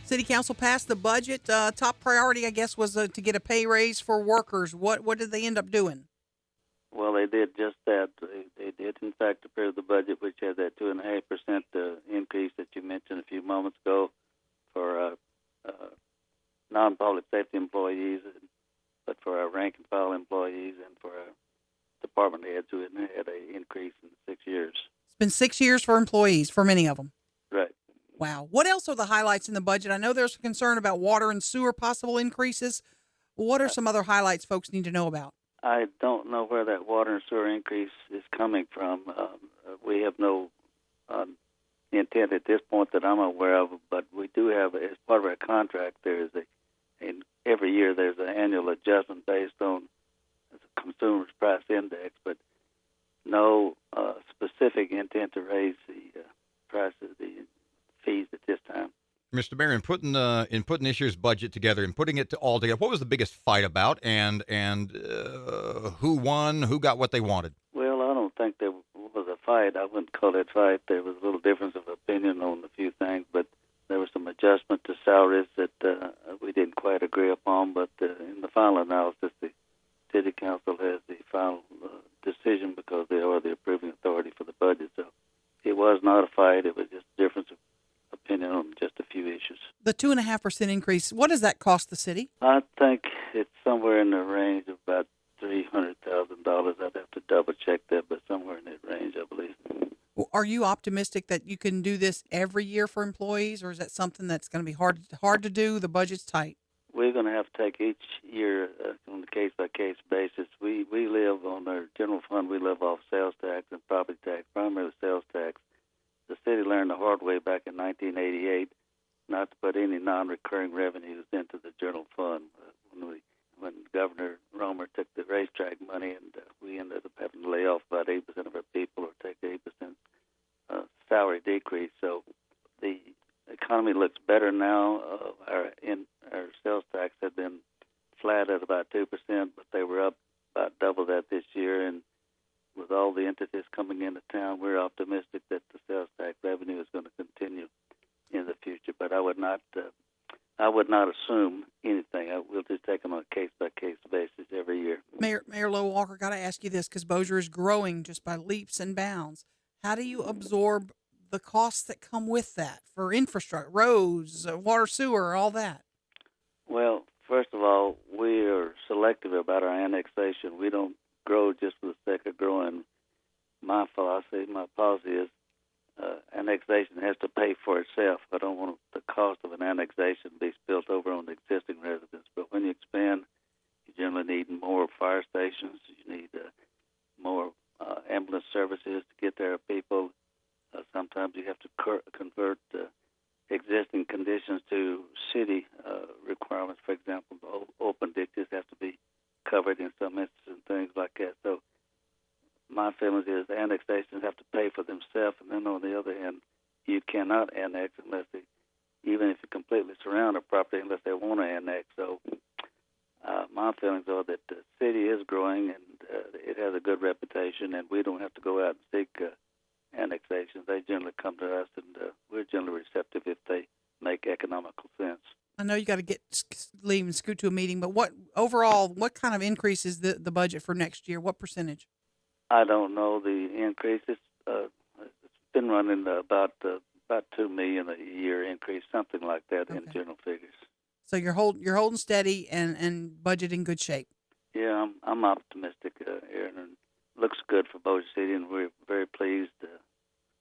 City Council passed the budget. Top priority, I guess, was to get a pay raise for workers. What did they end up doing? Well, they did just that. They did, in fact, approve the budget, which had that 2.5% increase that you mentioned a few moments ago for non-public safety employees, but for our rank and file employees and for our department heads who had an increase in 6 years. It's been 6 years for employees, for many of them. Right. Wow. What else are the highlights in the budget? I know there's concern about water and sewer possible increases. What are some other highlights folks need to know about? I don't know where that water and sewer increase is coming from. We have no intent at this point that I'm aware of, but we do have, as part of our contract, there is every year there's an annual adjustment based on the consumer's price index, but no specific intent to raise the prices, the fees at this time. Mr. Mayor, in putting this year's budget together and putting it all together, what was the biggest fight about, and who won? Who got what they wanted? Well, I don't think there was a fight. I wouldn't call it a fight. There was a little difference of opinion on a few things, but there was some adjustment to salaries that we didn't quite agree upon. But in the final analysis, the City Council has the final decision because they are the approving authority for the budget. So it was not a fight. It was just a difference of opinion on just a few issues. The 2.5% increase, what does that cost the city? I think it's somewhere in the range of about $300,000. I'd have to double check that, but somewhere in that range, I believe. Are you optimistic that you can do this every year for employees, or is that something that's going to be hard to do? The budget's tight. We're going to have to take each year on a case-by-case basis. We live on our general fund. We live off sales tax and property tax, primarily sales tax. The city learned the hard way back in 1988 not to put any non-recurring revenues into the general fund. When Governor Romer took the racetrack money, and we ended up having to lay off about 8% of our people or take 8% salary decrease. So the economy looks better now. Our sales tax had been flat at about 2%, but they were up about double that this year. And with all the entities coming into town, we're optimistic that the sales tax revenue is going to continue in the future. But I would not assume anything. We'll just take them on a case-by-case basis every year. Mayor Lowe Walker, got to ask you this because Bossier is growing just by leaps and bounds. How do you absorb the costs that come with that for infrastructure, roads, water, sewer, all that? Well, first of all, we are selective about our annexation. We don't grow just for the sake of growing. My philosophy, my policy is annexation has to pay for itself. I don't want the cost of an annexation to be spilt over on the existing residents. But when you expand, you generally need more fire stations. You need more ambulance services to get there to people. Sometimes you have to convert existing conditions to city requirements. For example, open ditches have to be covered in some instances and things like that. So my feeling is annexations have to pay for themselves, and then on the other hand, you cannot annex even if you completely surround a property, unless they want to annex. So my feelings are that the city is growing, and it has a good reputation, and we don't have to go out and seek annexations. They generally come to us, and we're generally receptive if they make economical sense. I know you got to leave and scoot to a meeting, but what kind of increase is the budget for next year? What percentage? I don't know the increase. It's been running about $2 million a year increase, something like that, in general figures. So you're holding steady and budget in good shape. Yeah, I'm optimistic, Aaron, and looks good for Bossier City, and we're very pleased.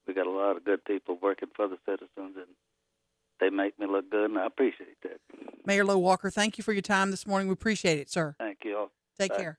We got a lot of good people working for the citizens, and they make me look good, and I appreciate that. Mayor Lowe Walker, thank you for your time this morning. We appreciate it, sir. Thank you all. Take care.